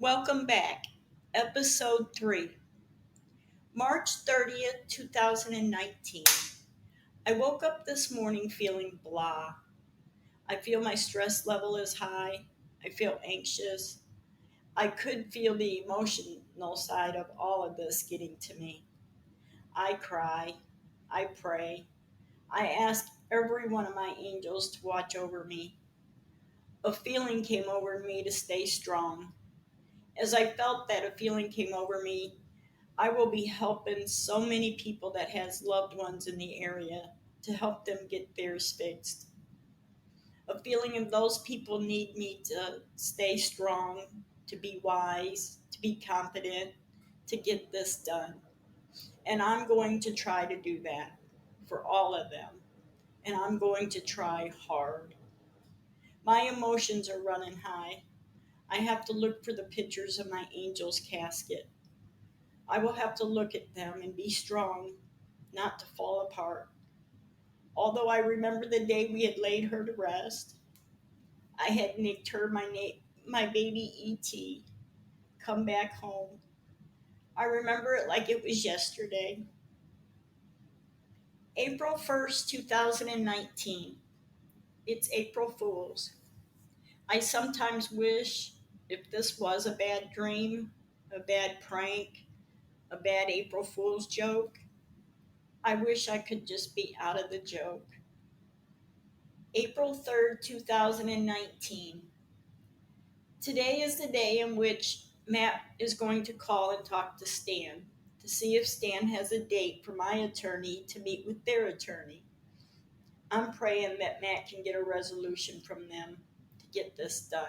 Welcome back. Episode 3, March 30th, 2019. I woke up this morning feeling blah. I feel my stress level is high. I feel anxious. I could feel the emotional side of all of this getting to me. I cry. I pray. I ask every one of my angels to watch over me. A feeling came over me to stay strong. As I felt that a feeling came over me, I will be helping so many people that has loved ones in the area to help them get theirs fixed. A feeling of those people need me to stay strong, to be wise, to be confident, to get this done. And I'm going to try to do that for all of them. And I'm going to try hard. My emotions are running high. I have to look for the pictures of my angel's casket. I will have to look at them and be strong, not to fall apart. Although I remember the day we had laid her to rest, I had nicked her my baby E.T. come back home. I remember it like it was yesterday. April 1st, 2019. It's April Fool's. I sometimes wish if this was a bad dream, a bad prank, a bad April Fool's joke, I wish I could just be out of the joke. April 3rd, 2019. Today is the day in which Matt is going to call and talk to Stan to see if Stan has a date for my attorney to meet with their attorney. I'm praying that Matt can get a resolution from them to get this done.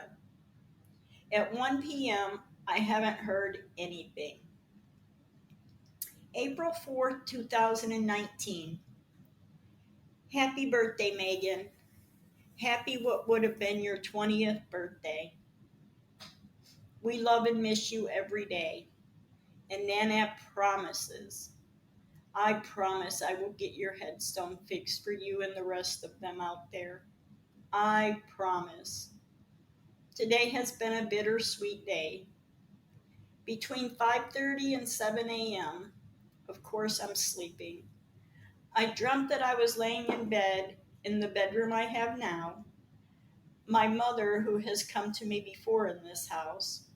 At 1 p.m., I haven't heard anything. April 4th, 2019. Happy birthday, Megan. Happy what would have been your 20th birthday. We love and miss you every day. And Nana promises, I promise I will get your headstone fixed for you and the rest of them out there. I promise. Today has been a bittersweet day. Between 5:30 and 7 a.m., of course I'm sleeping. I dreamt that I was laying in bed in the bedroom I have now. My mother, who has come to me before in this house,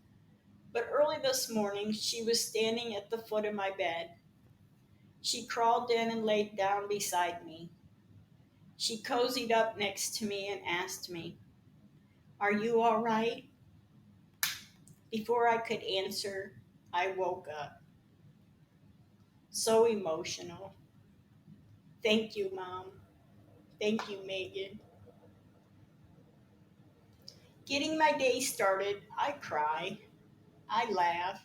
but early this morning she was standing at the foot of my bed. She crawled in and laid down beside me. She cozied up next to me and asked me, Are you all right? Before I could answer, I woke up. So emotional. Thank you, Mom. Thank you, Megan. Getting my day started, I cry. I laugh.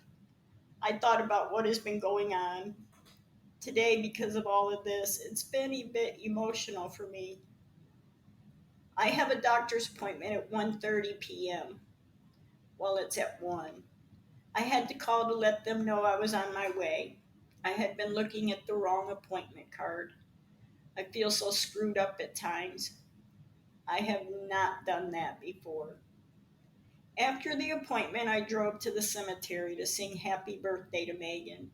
I thought about what has been going on. Today, because of all of this, it's been a bit emotional for me. I have a doctor's appointment at 1:30 p.m. Well, it's at 1. I had to call to let them know I was on my way. I had been looking at the wrong appointment card. I feel so screwed up at times. I have not done that before. After the appointment, I drove to the cemetery to sing happy birthday to Megan.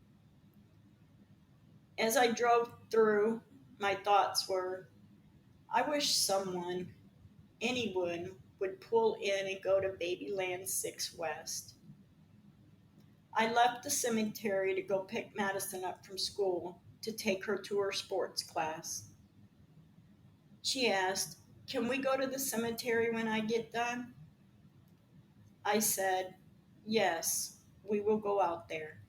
As I drove through, my thoughts were, I wish someone, anyone, would pull in and go to Babyland 6 West. I left the cemetery to go pick Madison up from school to take her to her sports class. She asked, Can we go to the cemetery when I get done? I said, Yes, we will go out there.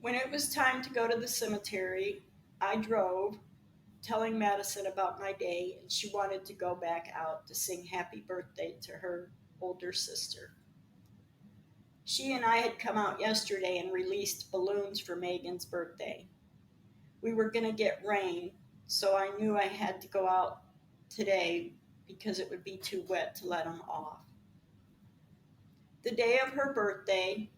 When it was time to go to the cemetery, I drove, telling Madison about my day, and she wanted to go back out to sing happy birthday to her older sister. She and I had come out yesterday and released balloons for Megan's birthday. We were going to get rain, so I knew I had to go out today because it would be too wet to let them off. The day of her birthday,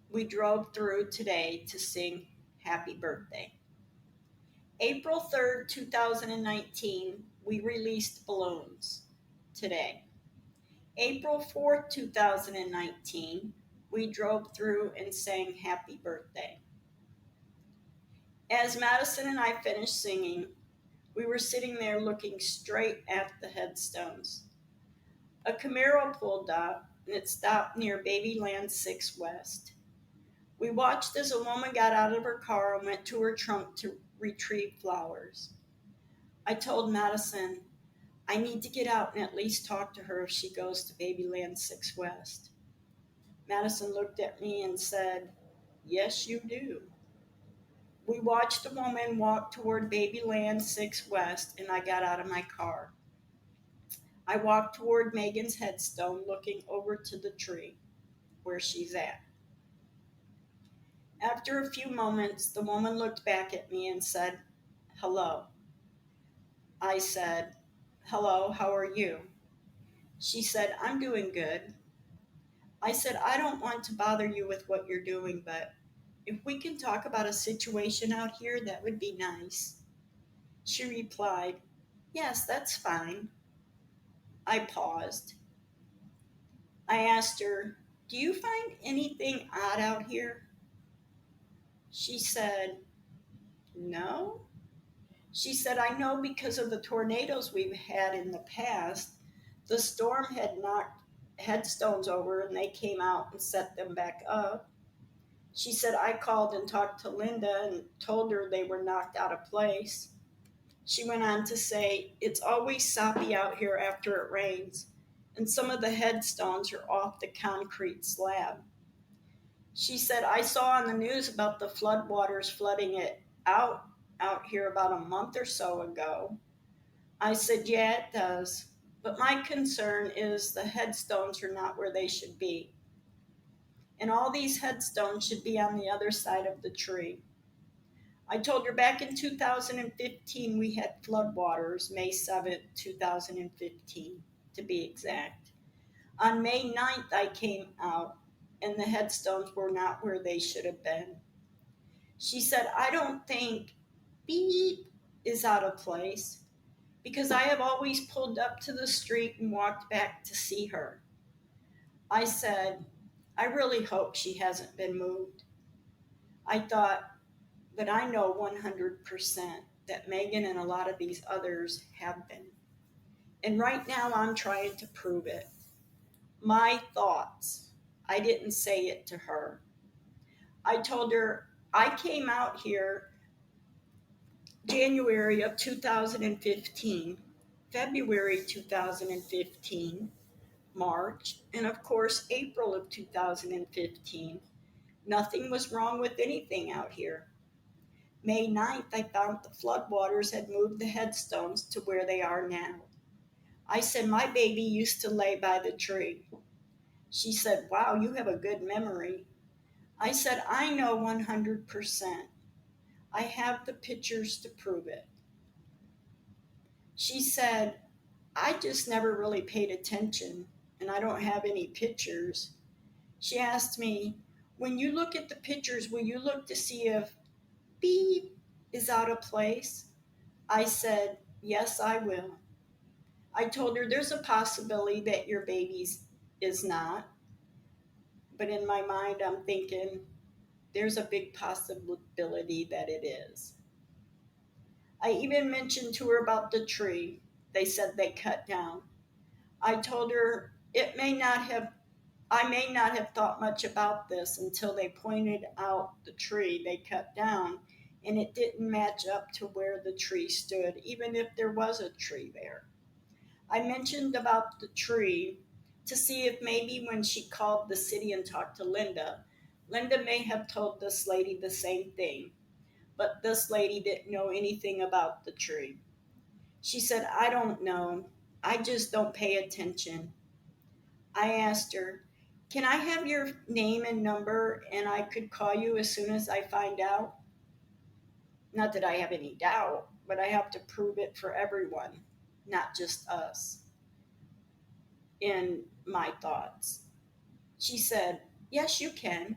we drove through today to sing happy birthday. April 3rd, 2019, we released balloons today. April 4th, 2019, we drove through and sang happy birthday. As Madison and I finished singing, we were sitting there looking straight at the headstones. A Camaro pulled up and it stopped near Babyland 6 West. We watched as a woman got out of her car and went to her trunk to retrieve flowers. I told Madison, I need to get out and at least talk to her if she goes to Babyland 6 West. Madison looked at me and said, Yes, you do. We watched the woman walk toward Babyland 6 West and I got out of my car. I walked toward Megan's headstone looking over to the tree where she's at. After a few moments, the woman looked back at me and said, Hello. I said, Hello, how are you? She said, I'm doing good. I said, I don't want to bother you with what you're doing, but if we can talk about a situation out here, that would be nice. She replied, Yes, that's fine. I paused. I asked her, Do you find anything odd out here? She said, No. She said, I know because of the tornadoes we've had in the past, the storm had knocked headstones over and they came out and set them back up. She said, I called and talked to Linda and told her they were knocked out of place. She went on to say, It's always soppy out here after it rains, and some of the headstones are off the concrete slab. She said, I saw on the news about the floodwaters flooding it out here about a month or so ago. I said, Yeah, it does. But my concern is the headstones are not where they should be. And all these headstones should be on the other side of the tree. I told her back in 2015 we had floodwaters, May 7th, 2015, to be exact. On May 9th, I came out and the headstones were not where they should have been. She said, I don't think beep is out of place because I have always pulled up to the street and walked back to see her. I said, I really hope she hasn't been moved. I thought, but I know 100% that Megan and a lot of these others have been. And right now I'm trying to prove it. My thoughts. I didn't say it to her. I told her I came out here January of 2015, February 2015, March, and of course April of 2015. Nothing was wrong with anything out here. May 9th, I found the floodwaters had moved the headstones to where they are now. I said, My baby used to lay by the tree. She said, Wow, you have a good memory. I said, I know 100%. I have the pictures to prove it. She said, I just never really paid attention and I don't have any pictures. She asked me, When you look at the pictures, will you look to see if beep is out of place? I said, Yes, I will. I told her there's a possibility that your baby's is not, but in my mind, I'm thinking there's a big possibility that it is. I even mentioned to her about the tree they said they cut down. I told her I may not have thought much about this until they pointed out the tree they cut down and it didn't match up to where the tree stood, even if there was a tree there. I mentioned about the tree to see if maybe when she called the city and talked to Linda, Linda may have told this lady the same thing, but this lady didn't know anything about the tree. She said, I don't know. I just don't pay attention. I asked her, Can I have your name and number and I could call you as soon as I find out? Not that I have any doubt, but I have to prove it for everyone, not just us, in my thoughts. She said, Yes, you can.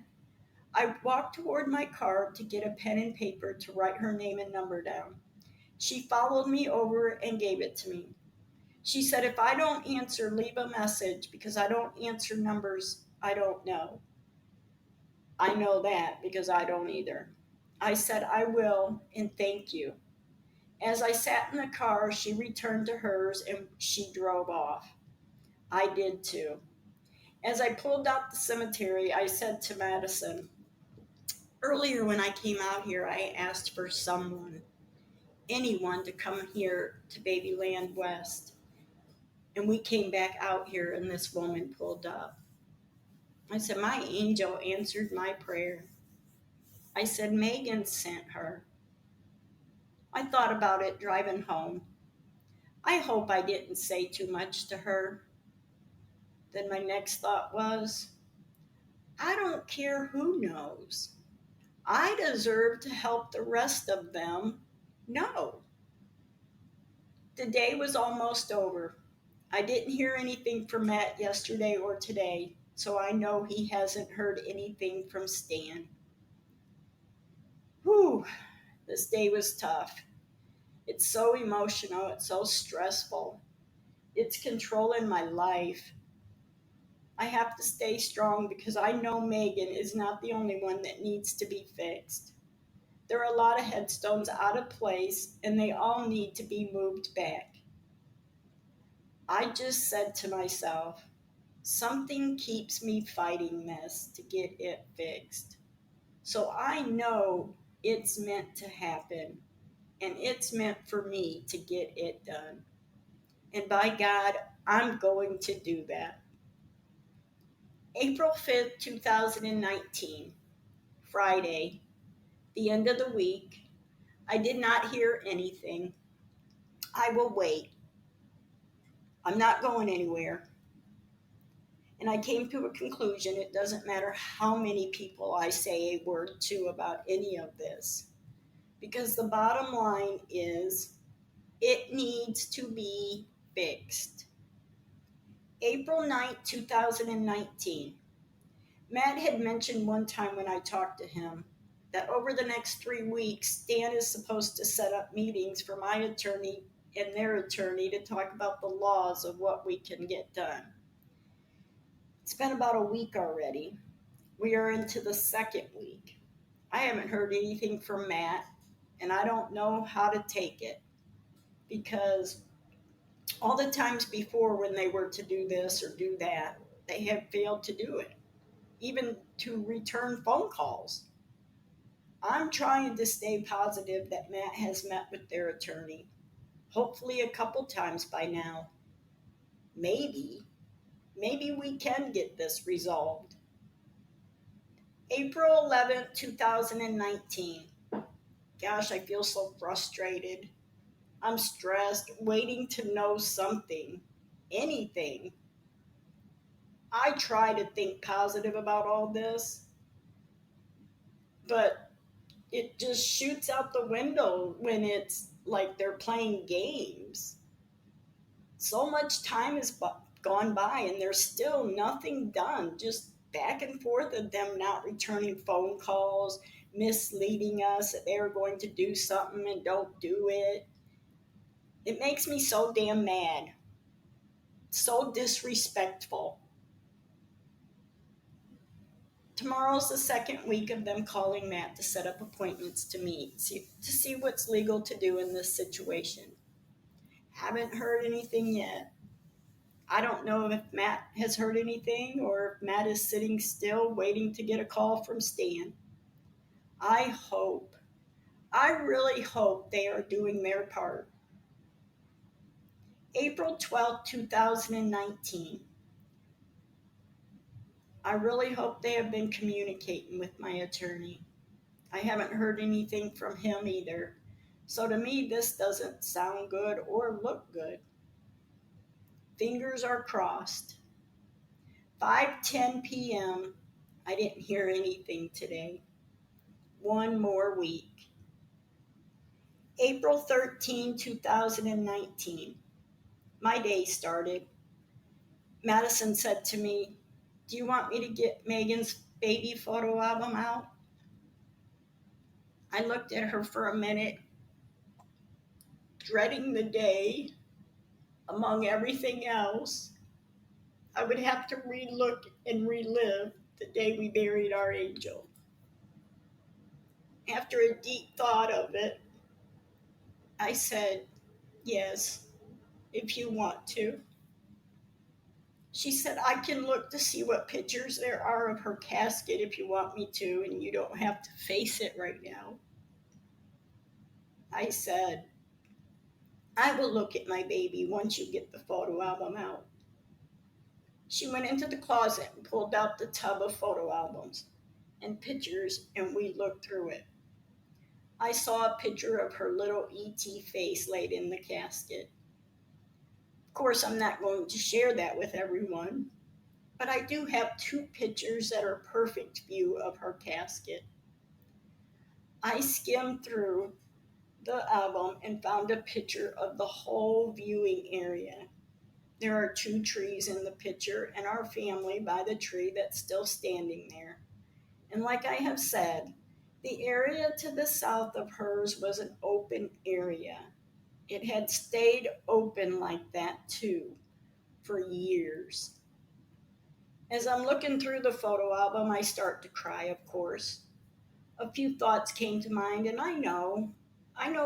I walked toward my car to get a pen and paper to write her name and number down. She followed me over and gave it to me. She said, if I don't answer, leave a message because I don't answer numbers I don't know. I know that because I don't either. I said, I will, and thank you. As I sat in the car, she returned to hers and she drove off. I did too. As I pulled out the cemetery, I said to Madison, earlier when I came out here, I asked for someone, anyone, to come here to Babyland West. And we came back out here, and this woman pulled up. I said, my angel answered my prayer. I said, Megan sent her. I thought about it driving home. I hope I didn't say too much to her. Then my next thought was, I don't care who knows. I deserve to help the rest of them know. The day was almost over. I didn't hear anything from Matt yesterday or today, so I know he hasn't heard anything from Stan. Whew, this day was tough. It's so emotional, it's so stressful. It's controlling my life. I have to stay strong because I know Megan is not the only one that needs to be fixed. There are a lot of headstones out of place and they all need to be moved back. I just said to myself, something keeps me fighting this to get it fixed. So I know it's meant to happen and it's meant for me to get it done. And by God, I'm going to do that. April 5th, 2019, Friday, the end of the week. I did not hear anything. I will wait. I'm not going anywhere. And I came to a conclusion it doesn't matter how many people I say a word to about any of this. Because the bottom line is it needs to be fixed. April 9th, 2019. Matt had mentioned one time when I talked to him that over the next 3 weeks, Stan is supposed to set up meetings for my attorney and their attorney to talk about the laws of what we can get done. It's been about a week already. We are into the second week. I haven't heard anything from Matt, and I don't know how to take it because all the times before when they were to do this or do that, they have failed to do it, even to return phone calls. I'm trying to stay positive that Matt has met with their attorney, hopefully a couple times by now. Maybe, maybe we can get this resolved. April 11th, 2019. Gosh, I feel so frustrated. I'm stressed, waiting to know something, anything. I try to think positive about all this, but it just shoots out the window when it's like they're playing games. So much time has gone by and there's still nothing done, just back and forth of them not returning phone calls, misleading us that they were going to do something and don't do it. It makes me so damn mad, so disrespectful. Tomorrow's the second week of them calling Matt to set up appointments to meet, to see what's legal to do in this situation. Haven't heard anything yet. I don't know if Matt has heard anything or if Matt is sitting still waiting to get a call from Stan. I hope, I really hope they are doing their part. April 12th, 2019. I really hope they have been communicating with my attorney. I haven't heard anything from him either. So to me, this doesn't sound good or look good. Fingers are crossed. 5:10 p.m. I didn't hear anything today. One more week. April 13, 2019. My day started. Madison said to me, do you want me to get Megan's baby photo album out? I looked at her for a minute, dreading the day Among everything else, I would have to relook and relive the day we buried our angel. After a deep thought of it, I said, "Yes, if you want to." She said, "I can look to see what pictures there are of her casket if you want me to, and you don't have to face it right now." I said, "I will look at my baby once you get the photo album out." She went into the closet and pulled out the tub of photo albums and pictures, and we looked through it. I saw a picture of her little ET face laid in the casket. Of course, I'm not going to share that with everyone, but I do have two pictures that are perfect view of her casket. I skimmed through the album and found a picture of the whole viewing area. There are two trees in the picture and our family by the tree that's still standing there. And like I have said, the area to the south of hers was an open area. It had stayed open like that too for years. As I'm looking through the photo album, I start to cry, of course. A few thoughts came to mind, and I know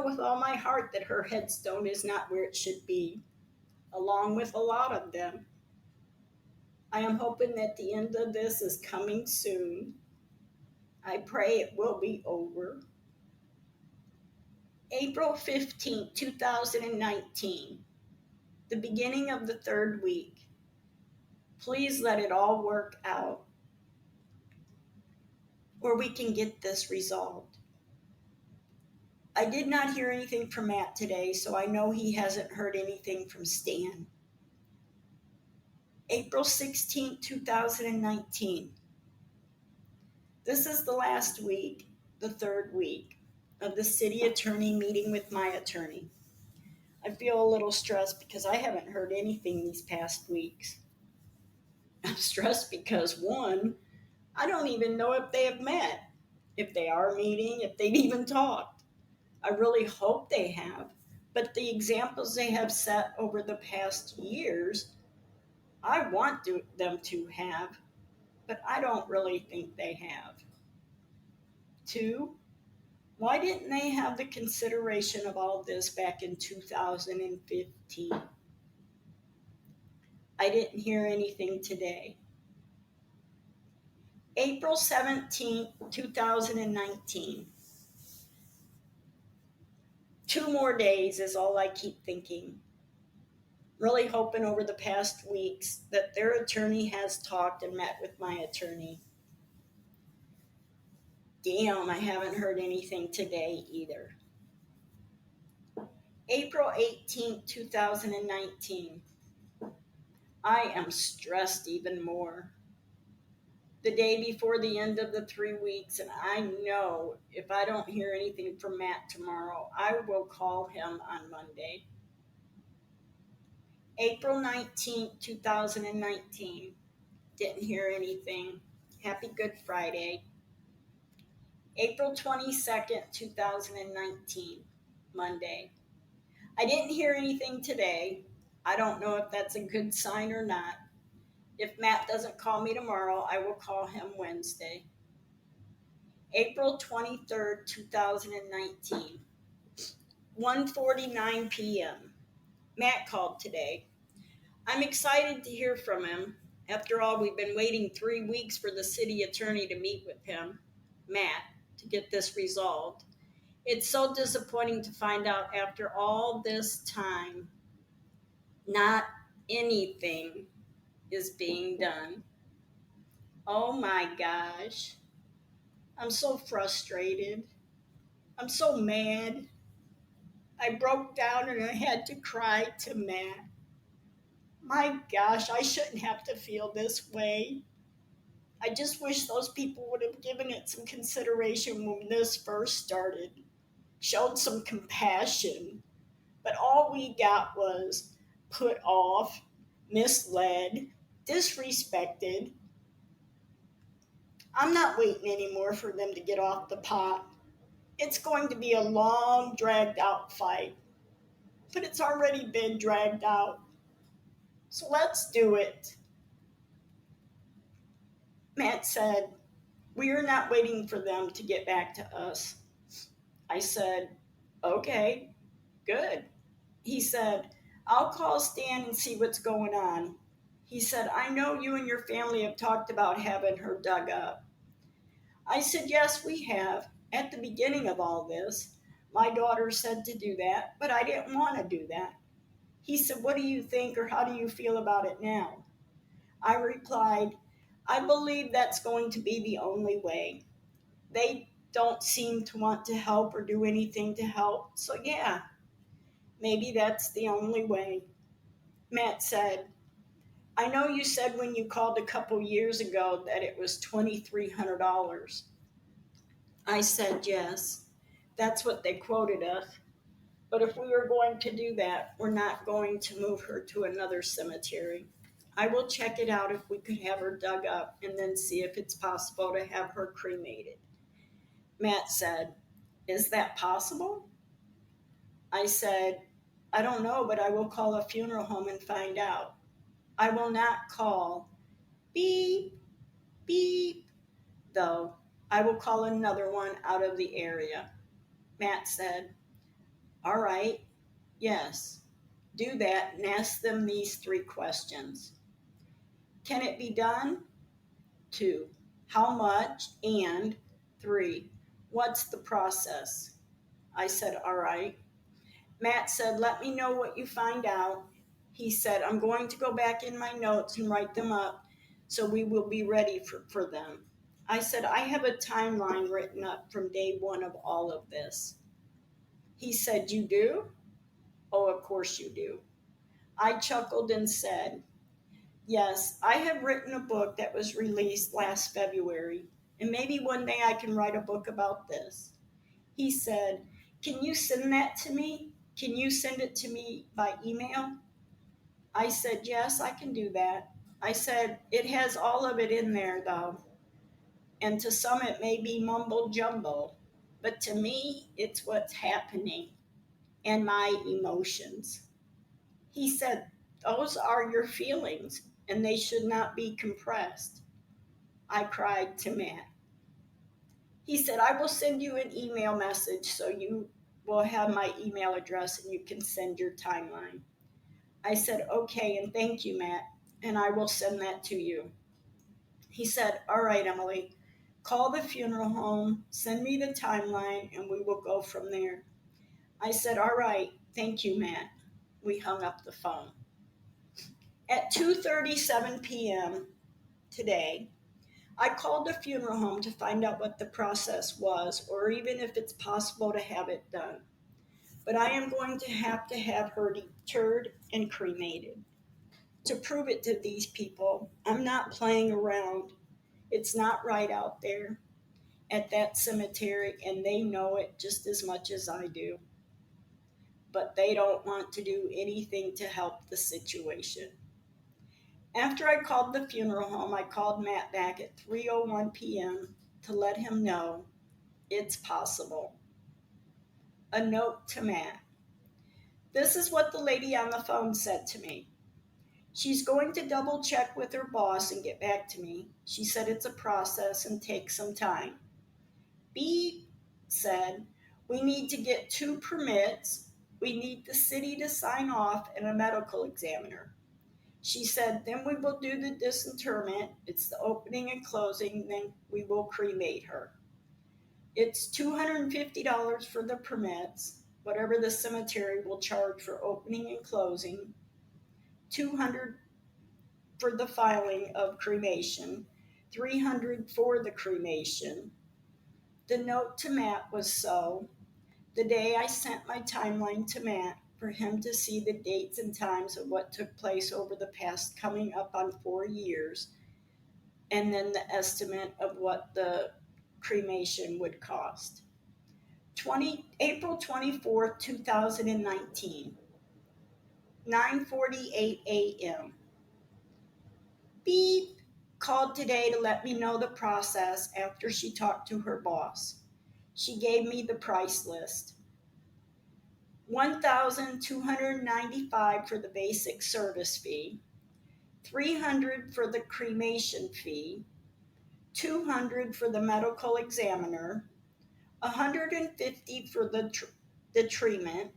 with all my heart that her headstone is not where it should be, along with a lot of them. I am hoping that the end of this is coming soon. I pray it will be over. April 15th, 2019, the beginning of the third week. Please let it all work out where we can get this resolved. I did not hear anything from Matt today, so I know he hasn't heard anything from Stan. April 16th, 2019. This is the last week, the third week, of the city attorney meeting with my attorney. I feel a little stressed because I haven't heard anything these past weeks. I'm stressed because, one, I don't even know if they have met, if they are meeting, if they've even talked. I really hope they have, but the examples they have set over the past years, I want them to have, but I don't really think they have. Two, why didn't they have the consideration of all this back in 2015? I didn't hear anything today. April 17th, 2019. 2 more days is all I keep thinking. Really hoping over the past weeks that their attorney has talked and met with my attorney. Damn, I haven't heard anything today either. April 18th, 2019. I am stressed even more. The day before the end of the 3 weeks, and I know if I don't hear anything from Matt tomorrow, I will call him on Monday. April 19th, 2019. Didn't hear anything. Happy Good Friday. April 22nd, 2019. Monday. I didn't hear anything today. I don't know if that's a good sign or not. If Matt doesn't call me tomorrow, I will call him Wednesday. April 23rd, 2019. 1:49 p.m. Matt called today. I'm excited to hear from him. After all, we've been waiting 3 weeks for the city attorney to meet with him, Matt, to get this resolved. It's so disappointing to find out after all this time, not anything is being done. Oh my gosh. I'm so frustrated. I'm so mad. I broke down and I had to cry to Matt. My gosh, I shouldn't have to feel this way. I just wish those people would have given it some consideration when this first started, showed some compassion. But all we got was put off, misled, disrespected. I'm not waiting anymore for them to get off the pot. It's going to be a long, dragged out fight, but it's already been dragged out. So let's do it. Matt said, we are not waiting for them to get back to us. I said, okay, good. He said, I'll call Stan and see what's going on. He said, I know you and your family have talked about having her dug up. I said, yes, we have. At the beginning of all this, my daughter said to do that, but I didn't want to do that. He said, what do you think or how do you feel about it now? I replied, I believe that's going to be the only way. They don't seem to want to help or do anything to help, so yeah, maybe that's the only way. Matt said, I know you said when you called a couple years ago that it was $2,300. I said, yes, that's what they quoted us. But if we are going to do that, we're not going to move her to another cemetery. I will check it out if we could have her dug up and then see if it's possible to have her cremated. Matt said, is that possible? I said, I don't know, but I will call a funeral home and find out. I will not call beep, beep, though. I will call another one out of the area. Matt said, all right, yes, do that and ask them these 3 questions. Can it be done? 2, how much? And 3, what's the process? I said, all right. Matt said, let me know what you find out. He said, I'm going to go back in my notes and write them up so we will be ready for them. I said, I have a timeline written up from day one of all of this. He said, you do? Oh, of course you do. I chuckled and said, yes, I have written a book that was released last February, and maybe one day I can write a book about this. He said, can you send that to me? Can you send it to me by email? I said, yes, I can do that. I said, it has all of it in there, though, and to some it may be mumble jumble, but to me, it's what's happening and my emotions. He said, those are your feelings, and they should not be compressed. I cried to Matt. He said, I will send you an email message so you will have my email address and you can send your timeline. I said, okay, and thank you, Matt, and I will send that to you. He said, all right, Emily, call the funeral home, send me the timeline, and we will go from there. I said, all right, thank you, Matt. We hung up the phone. At 2:37 p.m. today, I called the funeral home to find out what the process was or even if it's possible to have it done. But I am going to have her deterred and cremated. To prove it to these people, I'm not playing around. It's not right out there at that cemetery, and they know it just as much as I do. But they don't want to do anything to help the situation. After I called the funeral home, I called Matt back at 3:01 p.m. to let him know it's possible. A note to Matt. This is what the lady on the phone said to me. She's going to double check with her boss and get back to me. She said it's a process and takes some time. B said, we need to get 2 permits. We need the city to sign off and a medical examiner. She said, then we will do the disinterment. It's the opening and closing, then we will cremate her. It's $250 for the permits, whatever the cemetery will charge for opening and closing, $200 for the filing of cremation, $300 for the cremation. The note to Matt was so. The day I sent my timeline to Matt for him to see the dates and times of what took place over the past coming up on 4 years, and then the estimate of what the cremation would cost. April 24th, 2019, 9:48 a.m. Beep called today to let me know the process after she talked to her boss. She gave me the price list. $1,295 for the basic service fee, $300 for the cremation fee, $200 for the medical examiner, $150 for the treatment,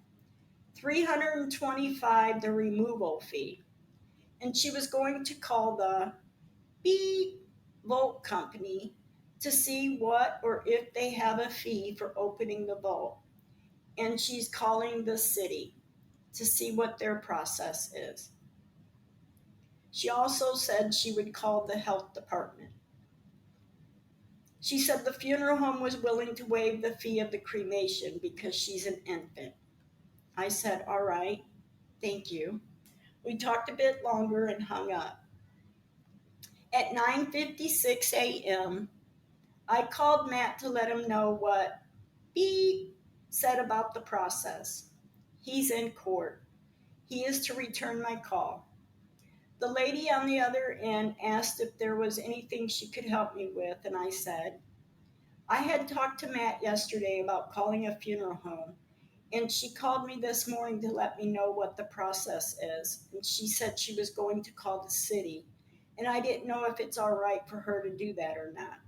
$325 the removal fee. And she was going to call the beep vault company to see what or if they have a fee for opening the vault. And she's calling the city to see what their process is. She also said she would call the health department. She said the funeral home was willing to waive the fee of the cremation because she's an infant. I said, all right, thank you. We talked a bit longer and hung up. At 9:56 a.m., I called Matt to let him know what beep said about the process. He's in court. He is to return my call. The lady on the other end asked if there was anything she could help me with, and I said, I had talked to Matt yesterday about calling a funeral home, and she called me this morning to let me know what the process is. And she said she was going to call the city, and I didn't know if it's all right for her to do that or not.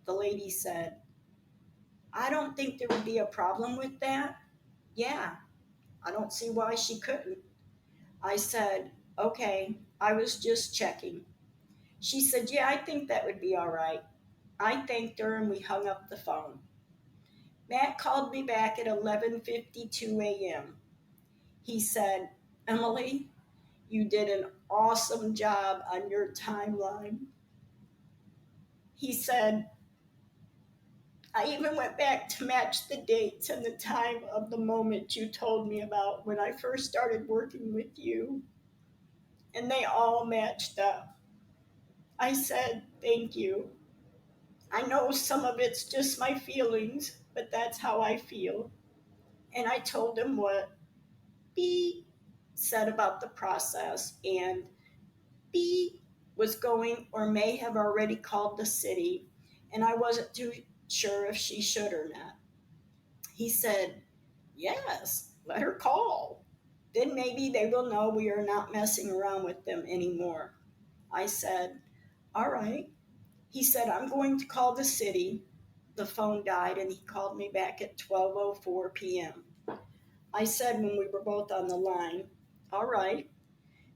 The lady said, I don't think there would be a problem with that. Yeah, I don't see why she couldn't. I said, okay, I was just checking. She said, yeah, I think that would be all right. I thanked her and we hung up the phone. Matt called me back at 11:52 a.m. He said, Emily, you did an awesome job on your timeline. He said, I even went back to match the dates and the time of the moment you told me about when I first started working with you, and they all matched up. I said, thank you. I know some of it's just my feelings, but that's how I feel. And I told him what B said about the process, and B was going or may have already called the city, and I wasn't too sure if she should or not. He said, yes, let her call. Then maybe they will know we are not messing around with them anymore. I said, all right. He said, I'm going to call the city. The phone died and he called me back at 12:04 p.m. I said when we were both on the line, all right.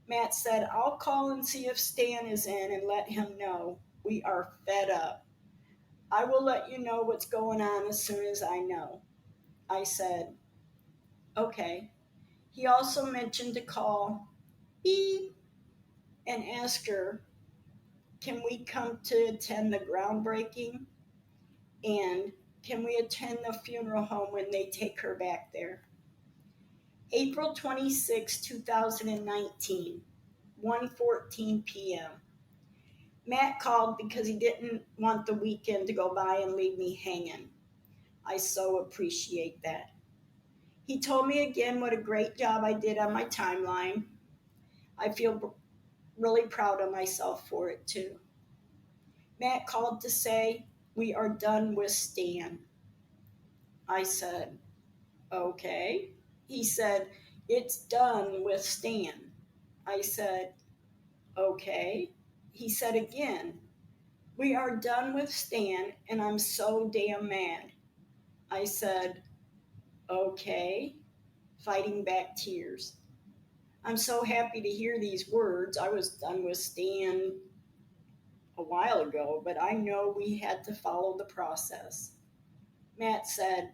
Matt said, I'll call and see if Stan is in and let him know. We are fed up. I will let you know what's going on as soon as I know. I said, okay. He also mentioned to call beep and ask her, can we come to attend the groundbreaking? And can we attend the funeral home when they take her back there? April 26, 2019, 1:14 p.m. Matt called because he didn't want the weekend to go by and leave me hanging. I so appreciate that. He told me again what a great job I did on my timeline. I feel really proud of myself for it too. Matt called to say, we are done with Stan. I said, okay. He said, it's done with Stan. I said, okay. He said again, we are done with Stan and I'm so damn mad. I said, okay, fighting back tears. I'm so happy to hear these words. I was done with Stan a while ago, but I know we had to follow the process. Matt said,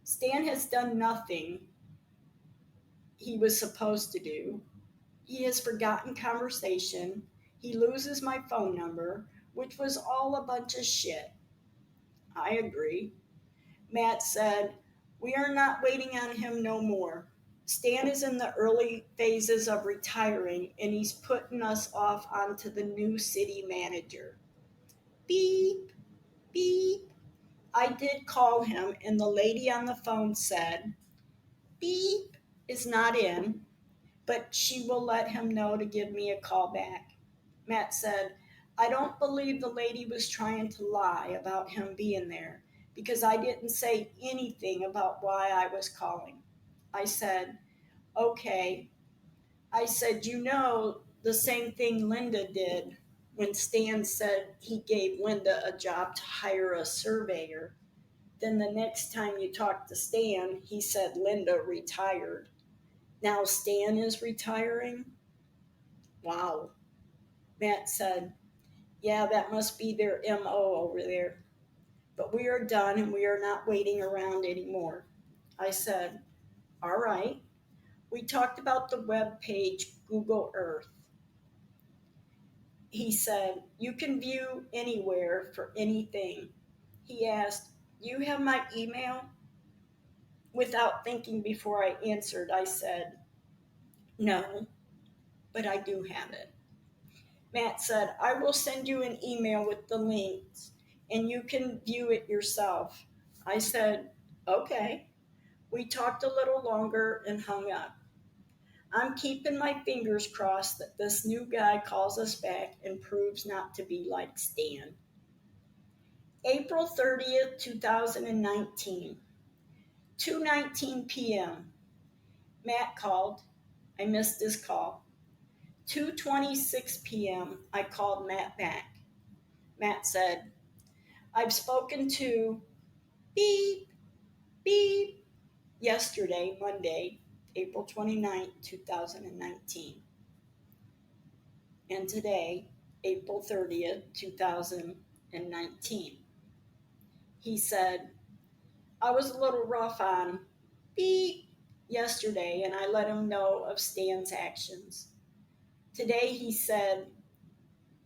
Stan has done nothing he was supposed to do. He has forgotten conversation. He loses my phone number, which was all a bunch of shit. I agree. Matt said, we are not waiting on him no more. Stan is in the early phases of retiring and he's putting us off onto the new city manager. Beep, beep. I did call him and the lady on the phone said, beep is not in, but she will let him know to give me a call back. Matt said, I don't believe the lady was trying to lie about him being there because I didn't say anything about why I was calling. I said, okay. I said, you know, the same thing Linda did when Stan said he gave Linda a job to hire a surveyor. Then the next time you talked to Stan, he said Linda retired. Now Stan is retiring? Wow. Matt said, yeah, that must be their MO over there. But we are done and we are not waiting around anymore. I said, all right. We talked about the web page Google Earth. He said, you can view anywhere for anything. He asked, you have my email? Without thinking before I answered, I said, no, but I do have it. Matt said, I will send you an email with the links and you can view it yourself. I said, okay. We talked a little longer and hung up. I'm keeping my fingers crossed that this new guy calls us back and proves not to be like Stan. April 30th, 2019, 2:19 p.m. Matt called. I missed his call. 2:26 p.m. I called Matt back. Matt said, I've spoken to beep, beep yesterday, Monday, April 29th, 2019. And today, April 30th, 2019. He said, I was a little rough on beep yesterday and I let him know of Stan's actions. Today he said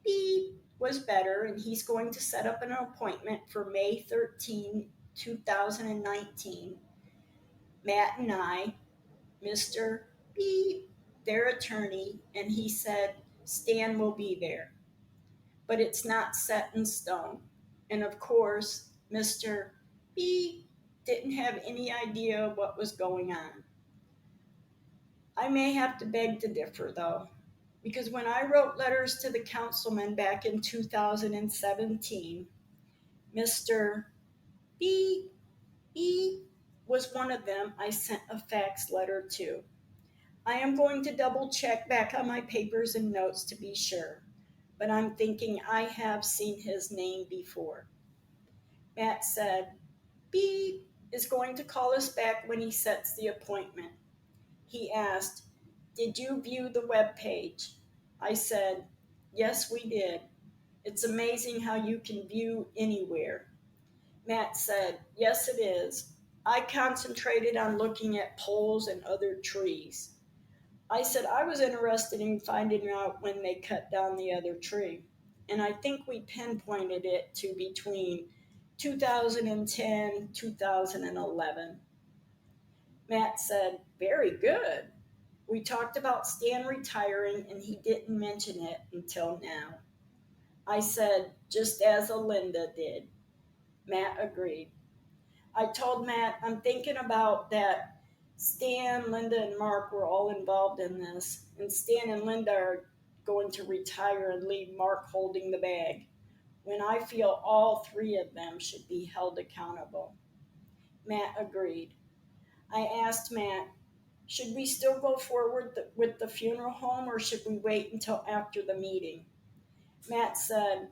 beep was better and he's going to set up an appointment for May 13, 2019. Matt and I, Mr. Beep, their attorney, and he said Stan will be there. But it's not set in stone. And of course, Mr. Beep didn't have any idea what was going on. I may have to beg to differ, though, because when I wrote letters to the councilman back in 2017, Mr. B. E. was one of them I sent a fax letter to. I am going to double check back on my papers and notes to be sure, but I'm thinking I have seen his name before. Matt said, B is going to call us back when he sets the appointment. He asked, did you view the web page? I said, yes, we did. It's amazing how you can view anywhere. Matt said, yes, it is. I concentrated on looking at poles and other trees. I said I was interested in finding out when they cut down the other tree. And I think we pinpointed it to between 2010, 2011. Matt said, very good. We talked about Stan retiring and he didn't mention it until now. I said, just as Alinda did. Matt agreed. I told Matt, I'm thinking about that Stan, Linda, and Mark were all involved in this, and Stan and Linda are going to retire and leave Mark holding the bag, when I feel all three of them should be held accountable. Matt agreed. I asked Matt, should we still go forward with the funeral home or should we wait until after the meeting? Matt said,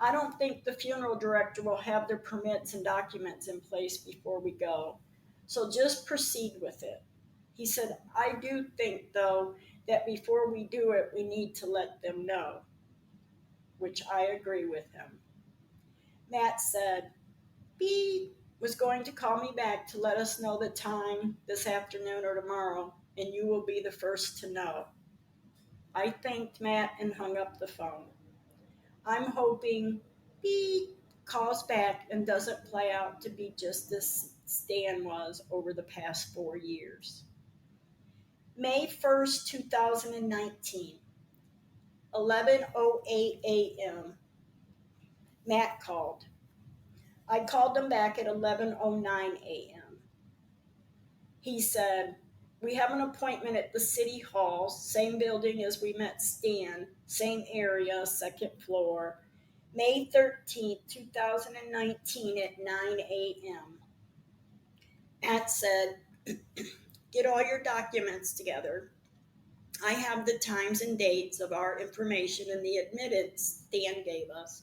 I don't think the funeral director will have their permits and documents in place before we go, so just proceed with it. He said, I do think, though, that before we do it, we need to let them know, which I agree with him. Matt said, B was going to call me back to let us know the time this afternoon or tomorrow, and you will be the first to know. I thanked Matt and hung up the phone. I'm hoping B calls back and doesn't play out to be just as Stan was over the past 4 years. May 1st, 2019, 11:08 a.m. Matt called. I called him back at 11:09 a.m. He said, we have an appointment at the city hall, same building as we met Stan, same area, second floor, May 13th, 2019 at 9 a.m. Matt said, get all your documents together. I have the times and dates of our information and the admittance Stan gave us.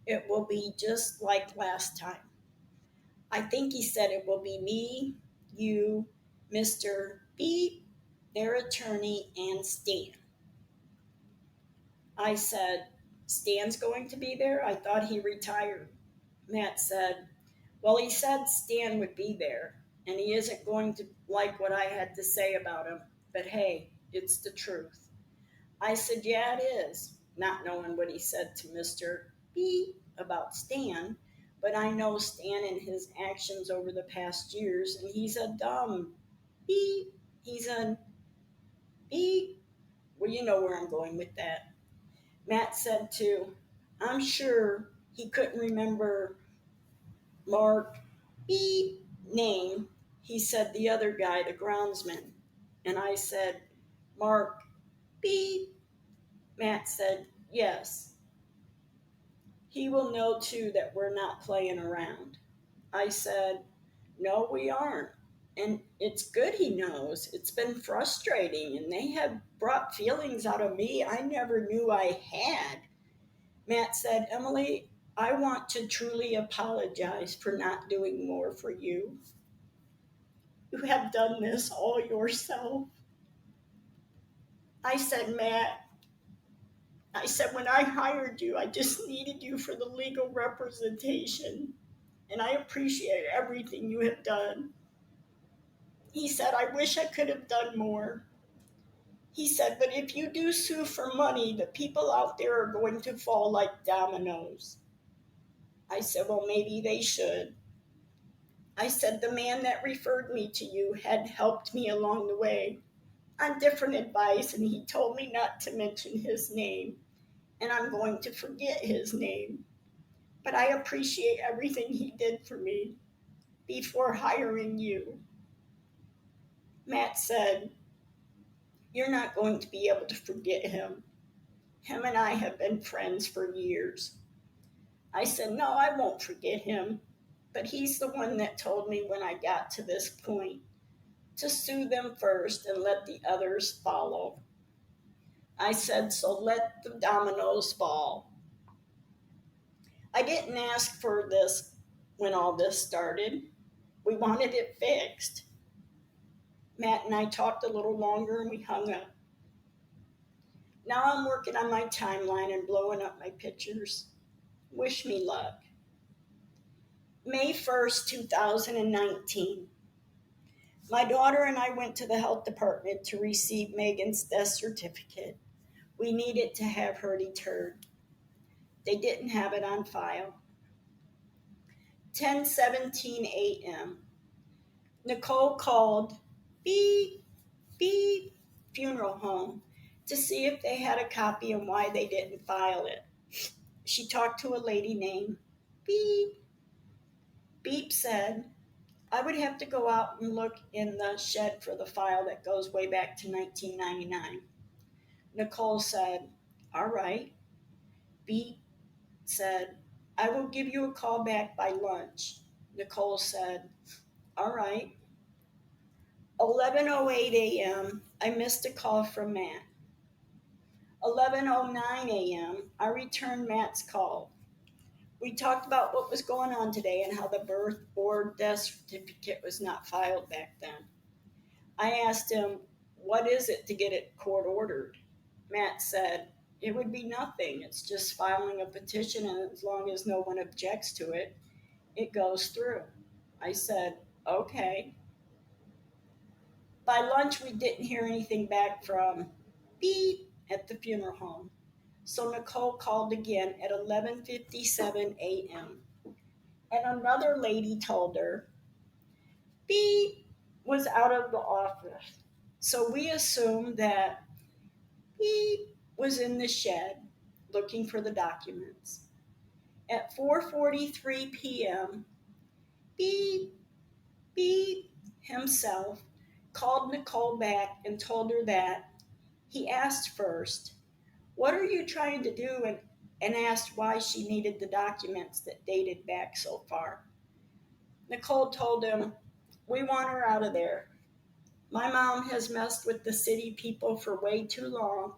It will be just like last time. I think he said it will be me, you, Mr. Beep, their attorney, and Stan. I said, Stan's going to be there? I thought he retired. Matt said, well, he said Stan would be there, and he isn't going to like what I had to say about him, but hey, it's the truth. I said, yeah, it is, not knowing what he said to Mr. B about Stan, but I know Stan and his actions over the past years, and he's a dumb B. He's a B. Well, you know where I'm going with that. Matt said too, I'm sure he couldn't remember Mark B name. He said the other guy, the groundsman. And I said, Mark B. Matt said, yes. He will know too that we're not playing around. I said, no, we aren't. And it's good he knows. It's been frustrating, and they have brought feelings out of me I never knew I had. Matt said, Emily, I want to truly apologize for not doing more for you. You have done this all yourself. I said, Matt, I said, when I hired you, I just needed you for the legal representation, and I appreciate everything you have done. He said, I wish I could have done more. He said, but if you do sue for money, the people out there are going to fall like dominoes. I said, well, maybe they should. I said, the man that referred me to you had helped me along the way on different advice, and he told me not to mention his name, and I'm going to forget his name. But I appreciate everything he did for me before hiring you. Matt said, you're not going to be able to forget him. Him and I have been friends for years. I said, no, I won't forget him. But he's the one that told me when I got to this point to sue them first and let the others follow. I said, so let the dominoes fall. I didn't ask for this when all this started. We wanted it fixed. Matt and I talked a little longer and we hung up. Now I'm working on my timeline and blowing up my pictures. Wish me luck. May 1st, 2019. My daughter and I went to the health department to receive Megan's death certificate. We needed to have her deterred. They didn't have it on file. 10:17 a.m. Nicole called beep, beep, funeral home to see if they had a copy and why they didn't file it. She talked to a lady named Beep. Beep said, I would have to go out and look in the shed for the file that goes way back to 1999. Nicole said, all right. Beep said, I will give you a call back by lunch. Nicole said, all right. 11:08 a.m., I missed a call from Matt. 11:09 a.m., I returned Matt's call. We talked about what was going on today and how the birth or death certificate was not filed back then. I asked him, what is it to get it court ordered? Matt said, it would be nothing. It's just filing a petition, and as long as no one objects to it, it goes through. I said, okay. By lunch, we didn't hear anything back from Beep at the funeral home. So Nicole called again at 11:57 a.m. And another lady told her Beep was out of the office. So we assumed that Beep was in the shed looking for the documents. At 4:43 p.m., Beep, Beep himself called Nicole back and told her that he asked first, what are you trying to do? And asked why she needed the documents that dated back so far. Nicole told him, we want her out of there. My mom has messed with the city people for way too long,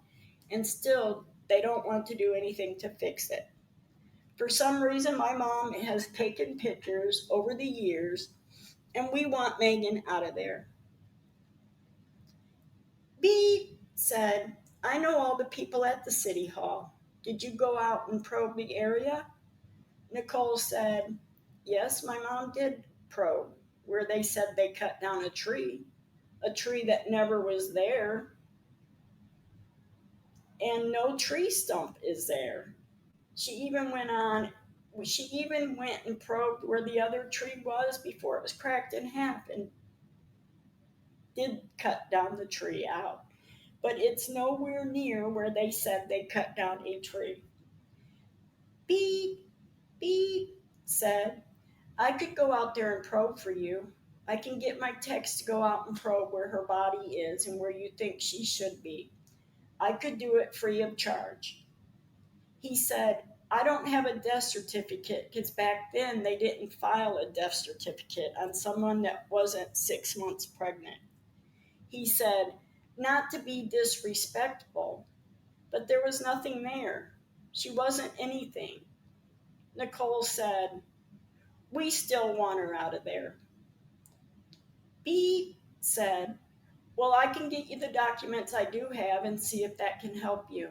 and still they don't want to do anything to fix it. For some reason, my mom has taken pictures over the years, and we want Megan out of there. Beep said, I know all the people at the city hall. Did you go out and probe the area? Nicole said, yes, my mom did probe, where they said they cut down a tree that never was there, and no tree stump is there. She even went on, she even went and probed where the other tree was before it was cracked in half and did cut down the tree out. But it's nowhere near where they said they cut down a tree. Beep, beep, said, I could go out there and probe for you. I can get my techs to go out and probe where her body is and where you think she should be. I could do it free of charge. He said, I don't have a death certificate because back then they didn't file a death certificate on someone that wasn't 6 months pregnant. He said, not to be disrespectful, but there was nothing there. She wasn't anything. Nicole said, we still want her out of there. B said, well, I can get you the documents I do have and see if that can help you.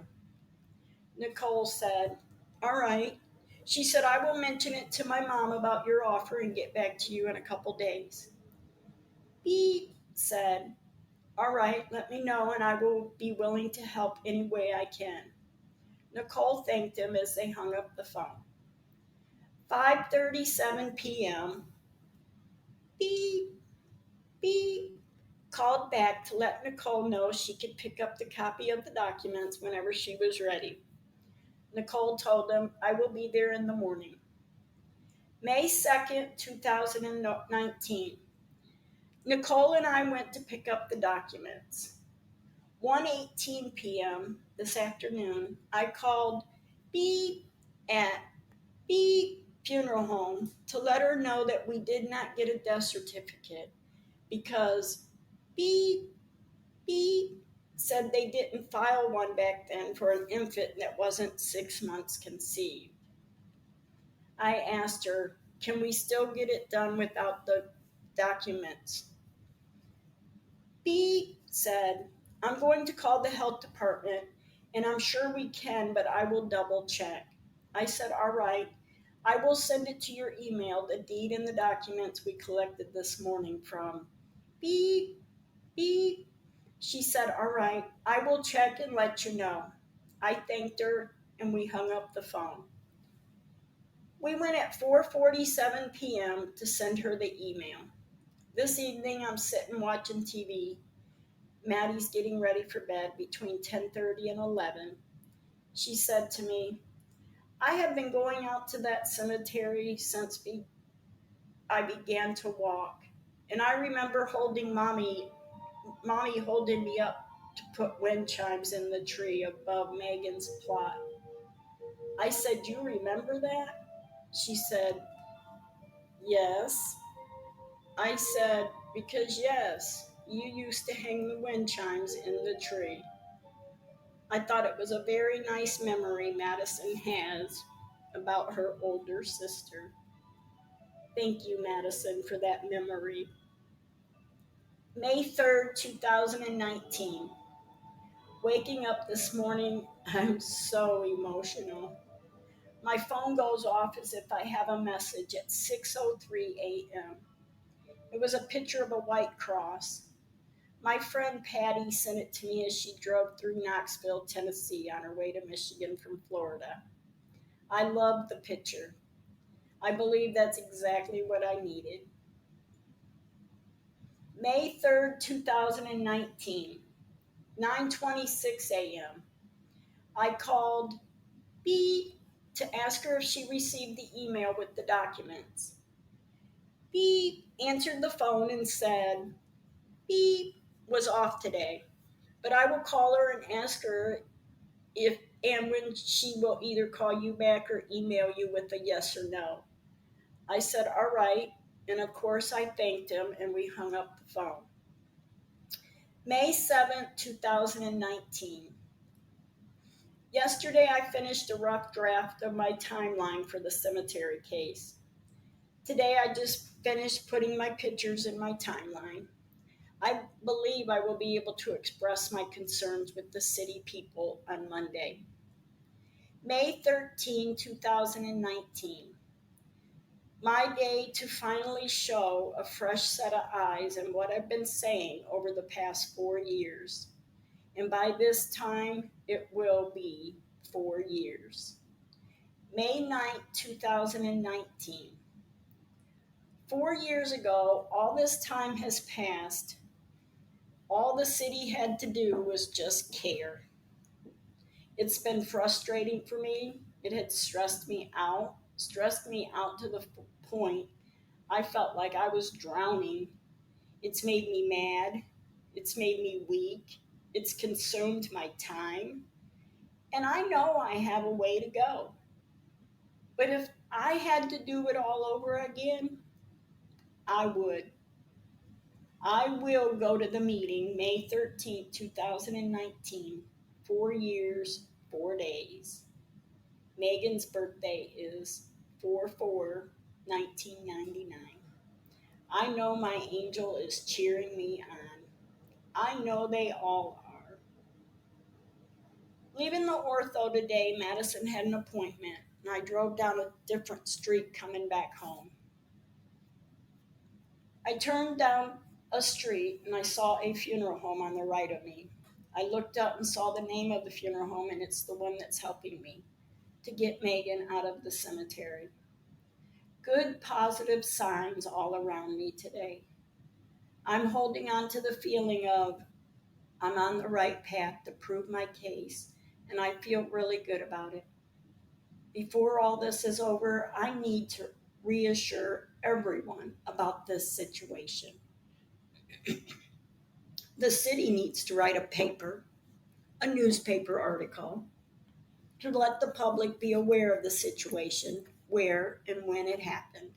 Nicole said, all right. She said, I will mention it to my mom about your offer and get back to you in a couple days. B said, all right, let me know and I will be willing to help any way I can. Nicole thanked him as they hung up the phone. 5:37 p.m. Beep, beep, called back to let Nicole know she could pick up the copy of the documents whenever she was ready. Nicole told him, I will be there in the morning. May 2nd, 2019. Nicole and I went to pick up the documents. 1:18 p.m. this afternoon, I called B at B Funeral Home to let her know that we did not get a death certificate because B said they didn't file one back then for an infant that wasn't 6 months conceived. I asked her, can we still get it done without the documents? B said, I'm going to call the health department and I'm sure we can, but I will double check. I said, all right, I will send it to your email, the deed and the documents we collected this morning from B. She said, all right, I will check and let you know. I thanked her and we hung up the phone. We went at 4:47 p.m. to send her the email. This evening I'm sitting watching TV. Maddie's getting ready for bed between 10:30 and 11. She said to me, I have been going out to that cemetery since I began to walk. And I remember holding mommy holding me up to put wind chimes in the tree above Megan's plot. I said, you remember that? She said, yes. I said, because yes, you used to hang the wind chimes in the tree. I thought it was a very nice memory Madison has about her older sister. Thank you, Madison, for that memory. May 3rd, 2019. Waking up this morning, I'm so emotional. My phone goes off as if I have a message at 6:03 a.m. It was a picture of a white cross. My friend Patty sent it to me as she drove through Knoxville, Tennessee on her way to Michigan from Florida. I loved the picture. I believe that's exactly what I needed. May 3rd, 2019, 9:26 a.m. I called B to ask her if she received the email with the documents. B answered the phone and said, B was off today, but I will call her and ask her if and when she will either call you back or email you with a yes or no. I said, all right, and of course I thanked him and we hung up the phone. May 7th, 2019. Yesterday, I finished a rough draft of my timeline for the cemetery case. Today, I just finished putting my pictures in my timeline. I believe I will be able to express my concerns with the city people on Monday. May 13, 2019. My day to finally show a fresh set of eyes in what I've been saying over the past 4 years. And by this time, it will be 4 years. May 9th, 2019. 4 years ago, all this time has passed. All the city had to do was just care. It's been frustrating for me. It had stressed me out to the point I felt like I was drowning. It's made me mad. It's made me weak. It's consumed my time. And I know I have a way to go. But if I had to do it all over again, I would. I will go to the meeting May 13th, 2019. 4 years, 4 days. Megan's birthday is 4/4/1999. I know my angel is cheering me on. I know they all are. Leaving the ortho today, Madison had an appointment, and I drove down a different street coming back home. I turned down a street and I saw a funeral home on the right of me. I looked up and saw the name of the funeral home, and it's the one that's helping me to get Megan out of the cemetery. Good positive signs all around me today. I'm holding on to the feeling of I'm on the right path to prove my case, and I feel really good about it. Before all this is over, I need to reassure everyone about this situation. The city needs to write a newspaper article, to let the public be aware of the situation, where and when it happened.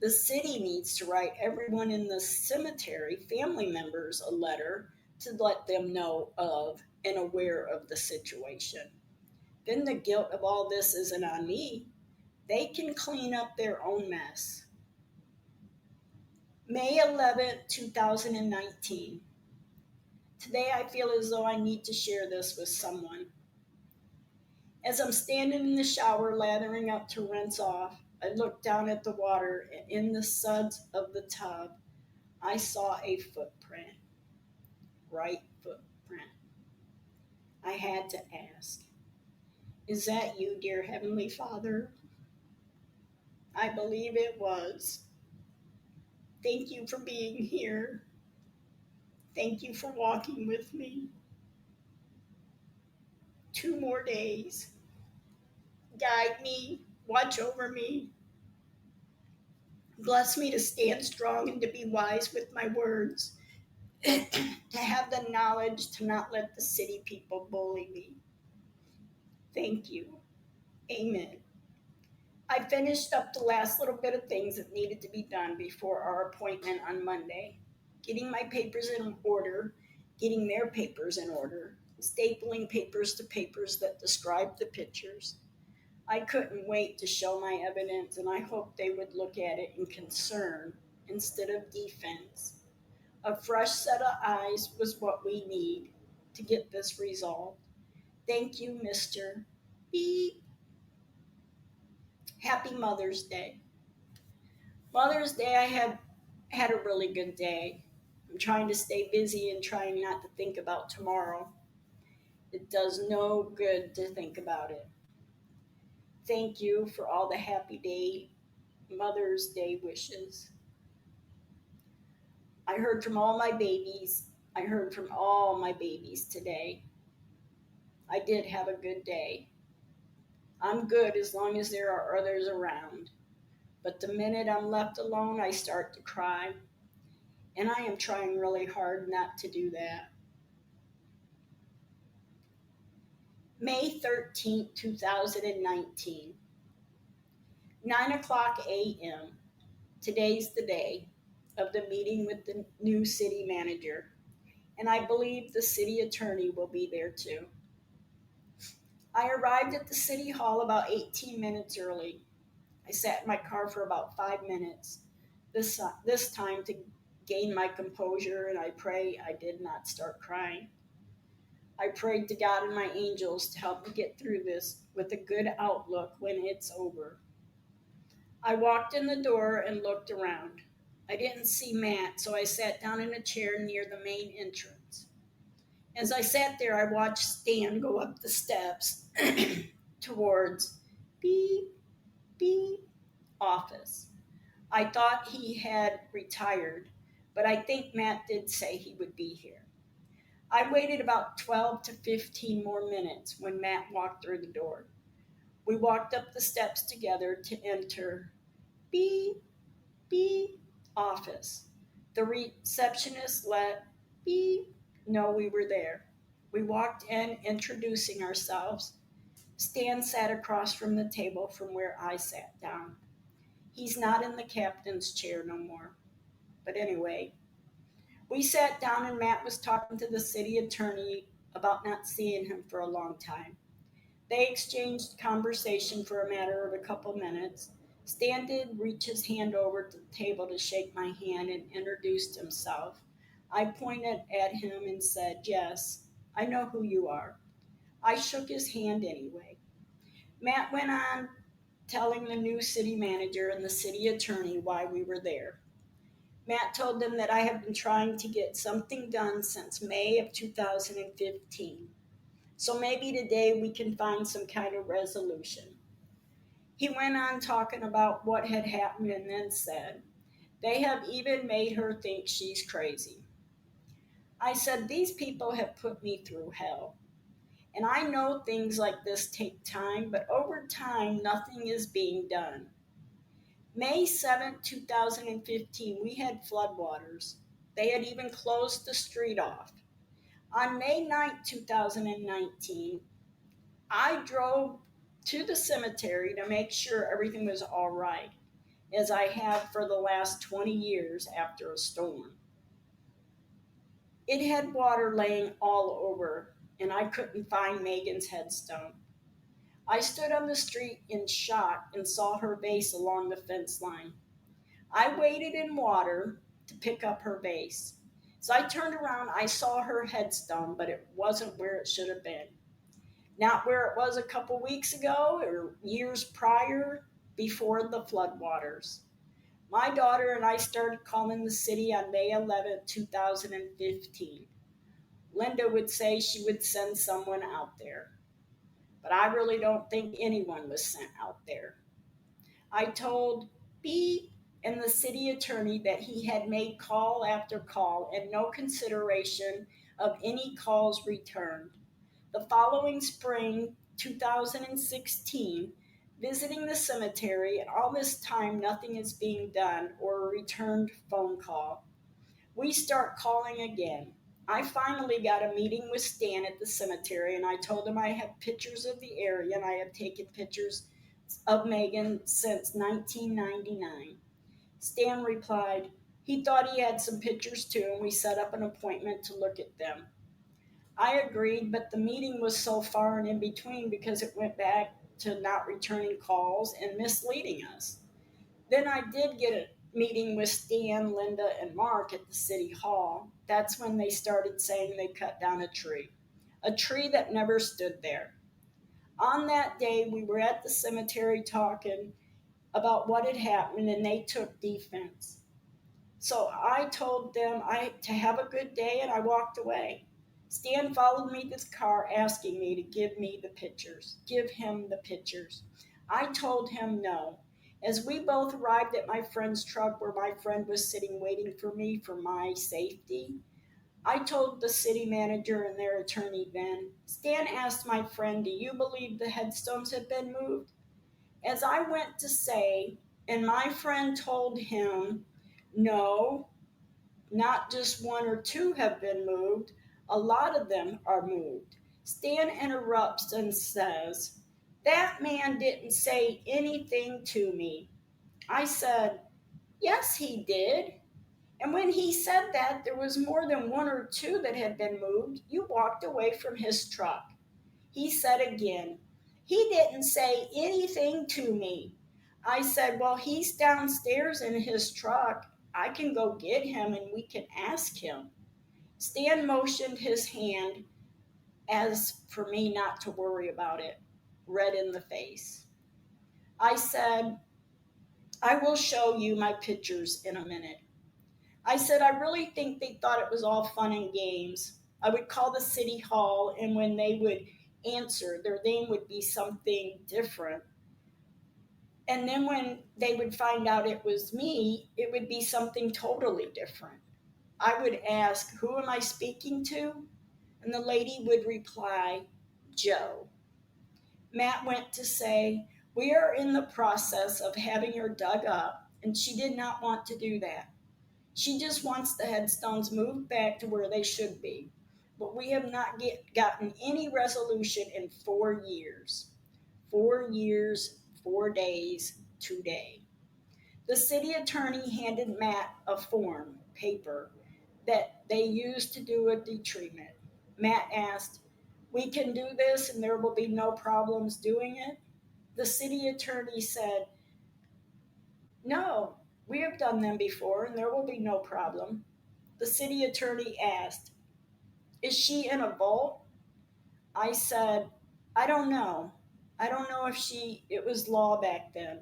The city needs to write everyone in the cemetery, family members, a letter to let them know of and aware of the situation. Then the guilt of all this isn't on me. They can clean up their own mess. May 11th, 2019. Today I feel as though I need to share this with someone. As I'm standing in the shower lathering up to rinse off, I looked down at the water, and in the suds of the tub, I saw a footprint. Right footprint. I had to ask, is that you, dear Heavenly Father? I believe it was. Thank you for being here. Thank you for walking with me. 2 more days. Guide me, watch over me. Bless me to stand strong and to be wise with my words, to have the knowledge to not let the city people bully me. Thank you. Amen. I finished up the last little bit of things that needed to be done before our appointment on Monday. Getting my papers in order, getting their papers in order, stapling papers to papers that described the pictures. I couldn't wait to show my evidence, and I hoped they would look at it in concern instead of defense. A fresh set of eyes was what we need to get this resolved. Thank you, Mr. Beep. Happy Mother's Day. Mother's Day, I had a really good day. I'm trying to stay busy and trying not to think about tomorrow. It does no good to think about it. Thank you for all the Mother's Day wishes. I heard from all my babies. I heard from all my babies today. I did have a good day. I'm good as long as there are others around. But the minute I'm left alone, I start to cry. And I am trying really hard not to do that. May 13th, 2019. 9 o'clock a.m. Today's the day of the meeting with the new city manager. and I believe the city attorney will be there too. I arrived at the city hall about 18 minutes early. I sat in my car for about 5 minutes, this time to gain my composure, and I pray I did not start crying. I prayed to God and my angels to help me get through this with a good outlook when it's over. I walked in the door and looked around. I didn't see Matt, so I sat down in a chair near the main entrance. As I sat there, I watched Stan go up the steps towards beep, beep, office. I thought he had retired, but I think Matt did say he would be here. I waited about 12 to 15 more minutes when Matt walked through the door. We walked up the steps together to enter beep, beep, office. The receptionist let beep know we were there. We walked in, introducing ourselves. Stan sat across from the table from where I sat down. He's not in the captain's chair no more. But anyway, we sat down and Matt was talking to the city attorney about not seeing him for a long time. They exchanged conversation for a matter of a couple minutes. Stan did reach his hand over to the table to shake my hand and introduced himself. I pointed at him and said, "Yes, I know who you are." I shook his hand anyway. Matt went on telling the new city manager and the city attorney why we were there. Matt told them that I have been trying to get something done since May of 2015. So maybe today we can find some kind of resolution. He went on talking about what had happened and then said, "They have even made her think she's crazy." I said, "These people have put me through hell. And I know things like this take time, but over time, nothing is being done." May 7th, 2015, we had floodwaters. They had even closed the street off. On May 9th, 2019, I drove to the cemetery to make sure everything was all right, as I have for the last 20 years after a storm. It had water laying all over, and I couldn't find Megan's headstone. I stood on the street in shock and saw her vase along the fence line. I waded in water to pick up her vase. As I turned around, I saw her headstone, but it wasn't where it should have been. Not where it was a couple weeks ago or years prior before the floodwaters. My daughter and I started calling the city on May 11th, 2015. Linda would say she would send someone out there, but I really don't think anyone was sent out there. I told Beep and the city attorney that he had made call after call and no consideration of any calls returned. The following spring, 2016, visiting the cemetery, and all this time nothing is being done or a returned phone call. We start calling again. I finally got a meeting with Stan at the cemetery, and I told him I have pictures of the area and I have taken pictures of Megan since 1999. Stan replied he thought he had some pictures too, and we set up an appointment to look at them. I agreed, but the meeting was so far and in between because it went back to not returning calls and misleading us. Then I did get a meeting with Stan, Linda, and Mark at the city hall. That's when they started saying they cut down a tree that never stood there. On that day, we were at the cemetery talking about what had happened, and they took defense. So I told them to have a good day, and I walked away. Stan followed me to the car asking me to give him the pictures. I told him no. As we both arrived at my friend's truck where my friend was sitting waiting for me for my safety, I told the city manager and their attorney then. Stan asked my friend, "Do you believe the headstones have been moved?" As I went to say, and my friend told him, "No, not just one or two have been moved, a lot of them are moved." Stan interrupts and says, "That man didn't say anything to me." I said, "Yes, he did. And when he said that there was more than one or two that had been moved, you walked away from his truck. He said again, he didn't say anything to me. I said, well, he's downstairs in his truck. I can go get him and we can ask him. Stan motioned his hand as for me not to worry about it, red in the face. I said, I will show you my pictures in a minute. I said, I really think they thought it was all fun and games. I would call the city hall, and when they would answer, their name would be something different. And then when they would find out it was me, it would be something totally different. I would ask, who am I speaking to? And the lady would reply, Joe. Matt went to say, we are in the process of having her dug up, and she did not want to do that. She just wants the headstones moved back to where they should be. But we have not gotten any resolution in 4 years. 4 years, 4 days, today. The city attorney handed Matt a form, paper, that they used to do a detreatment. Matt asked, we can do this and there will be no problems doing it? The city attorney said, no, we have done them before and there will be no problem. The city attorney asked, is she in a vault? I said, I don't know. I don't know if it was law back then.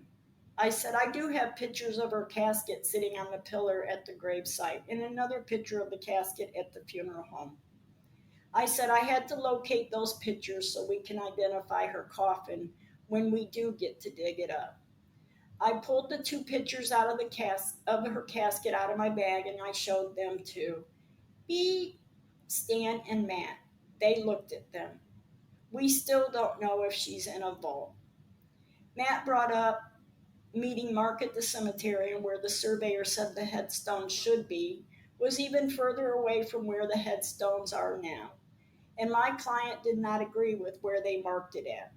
I said, I do have pictures of her casket sitting on the pillar at the gravesite and another picture of the casket at the funeral home. I said, I had to locate those pictures so we can identify her coffin when we do get to dig it up. I pulled the two pictures out of of her casket out of my bag and I showed them to Beep, Stan, and Matt. They looked at them. We still don't know if she's in a vault. Matt brought up meeting Mark at the cemetery and where the surveyor said the headstones should be was even further away from where the headstones are now. And my client did not agree with where they marked it at.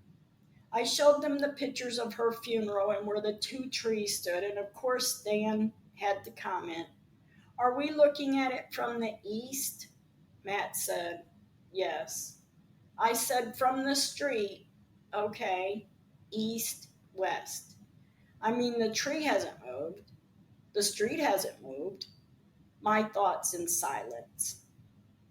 I showed them the pictures of her funeral and where the two trees stood, and of course, Stan had to comment, are we looking at it from the east? Matt said, yes. I said, from the street, okay, east, west. I mean, the tree hasn't moved. The street hasn't moved. My thoughts in silence.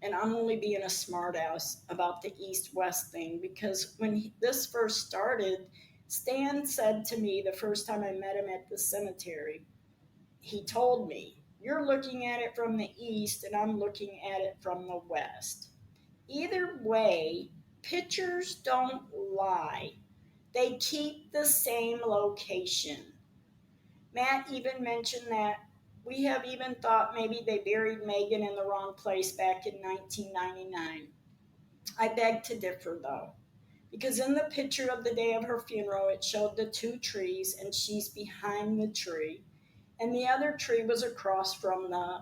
And I'm only being a smartass about the east west thing because when this first started, Stan said to me the first time I met him at the cemetery, he told me, you're looking at it from the east and I'm looking at it from the west. Either way, pictures don't lie. They keep the same location. Matt even mentioned that we have even thought maybe they buried Megan in the wrong place back in 1999. I beg to differ though, because in the picture of the day of her funeral, it showed the two trees and she's behind the tree, and the other tree was across from the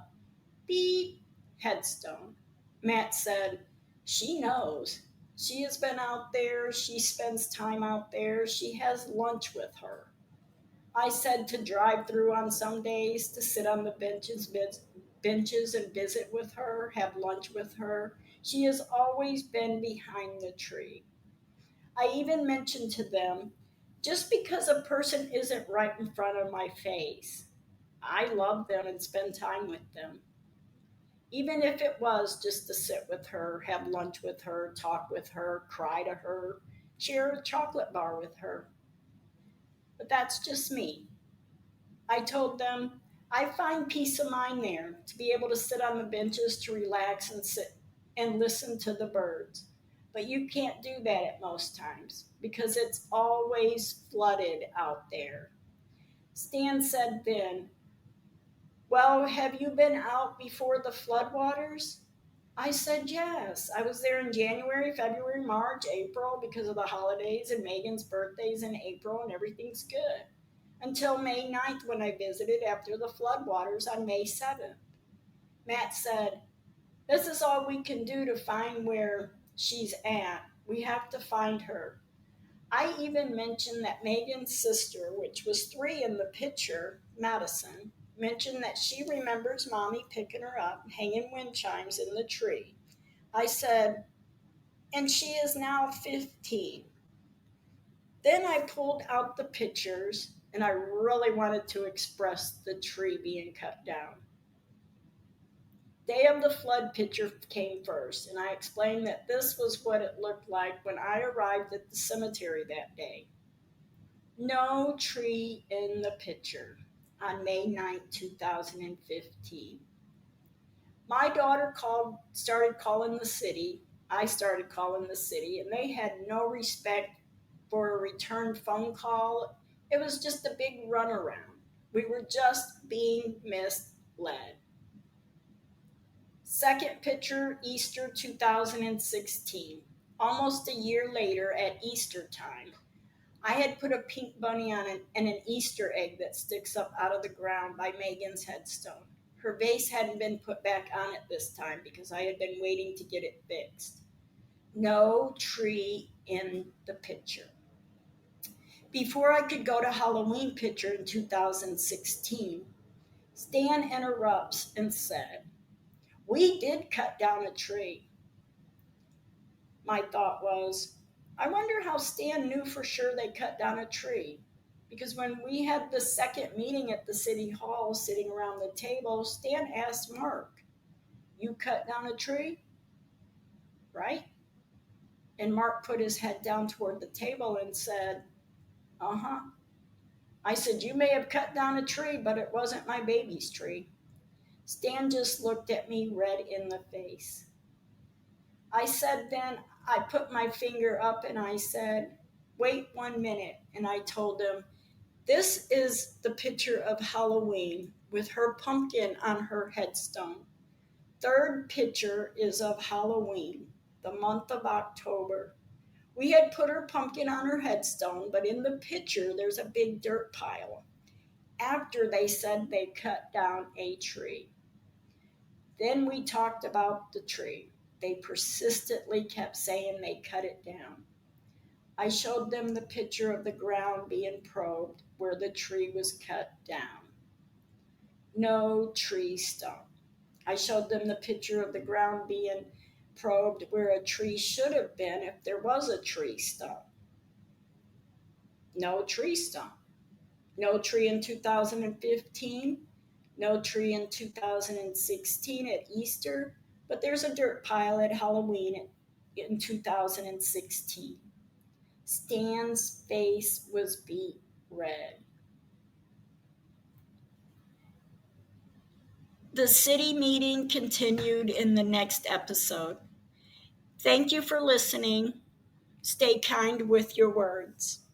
beep headstone. Matt said, she knows. She has been out there. She spends time out there. She has lunch with her. I said to drive through on some days to sit on the benches and visit with her, have lunch with her. She has always been behind the tree. I even mentioned to them, just because a person isn't right in front of my face, I love them and spend time with them. Even if it was just to sit with her, have lunch with her, talk with her, cry to her, share a chocolate bar with her. But that's just me. I told them I find peace of mind there to be able to sit on the benches to relax and sit and listen to the birds. But you can't do that at most times because it's always flooded out there. Stan said then, well, have you been out before the floodwaters? I said yes. I was there in January, February, March, April because of the holidays and Megan's birthday's in April and everything's good. Until May 9th when I visited after the floodwaters on May 7th. Matt said, this is all we can do to find where she's at. We have to find her. I even mentioned that Megan's sister, which was 3 in the picture, Madison, mentioned that she remembers Mommy picking her up, hanging wind chimes in the tree. I said, and she is now 15. Then I pulled out the pictures and I really wanted to express the tree being cut down. Day of the Flood picture came first, and I explained that this was what it looked like when I arrived at the cemetery that day. No tree in the picture on May 9th, 2015. My daughter started calling the city. I started calling the city, and they had no respect for a returned phone call. It was just a big runaround. We were just being misled. Second picture, Easter 2016. Almost a year later at Easter time, I had put a pink bunny on it and an Easter egg that sticks up out of the ground by Megan's headstone. Her vase hadn't been put back on it this time because I had been waiting to get it fixed. No tree in the picture. Before I could go to Halloween picture in 2016, Stan interrupts and said, "We did cut down a tree." My thought was, I wonder how Stan knew for sure they cut down a tree. Because when we had the second meeting at the city hall sitting around the table, Stan asked Mark, "You cut down a tree? Right?" And Mark put his head down toward the table and said, "Uh-huh." I said, "You may have cut down a tree, but it wasn't my baby's tree." Stan just looked at me red in the face. I said then, I put my finger up and I said, "Wait 1 minute." And I told him, "This is the picture of Halloween with her pumpkin on her headstone. Third picture is of Halloween, the month of October. We had put her pumpkin on her headstone, but in the picture there's a big dirt pile after they said they cut down a tree." Then we talked about the tree. They persistently kept saying they cut it down. I showed them the picture of the ground being probed where the tree was cut down. No tree stump. I showed them the picture of the ground being probed where a tree should have been if there was a tree stump. No tree stump. No tree in 2015. No tree in 2016 at Easter, but there's a dirt pile at Halloween in 2016. Stan's face was beet red. The city meeting continued in the next episode. Thank you for listening. Stay kind with your words.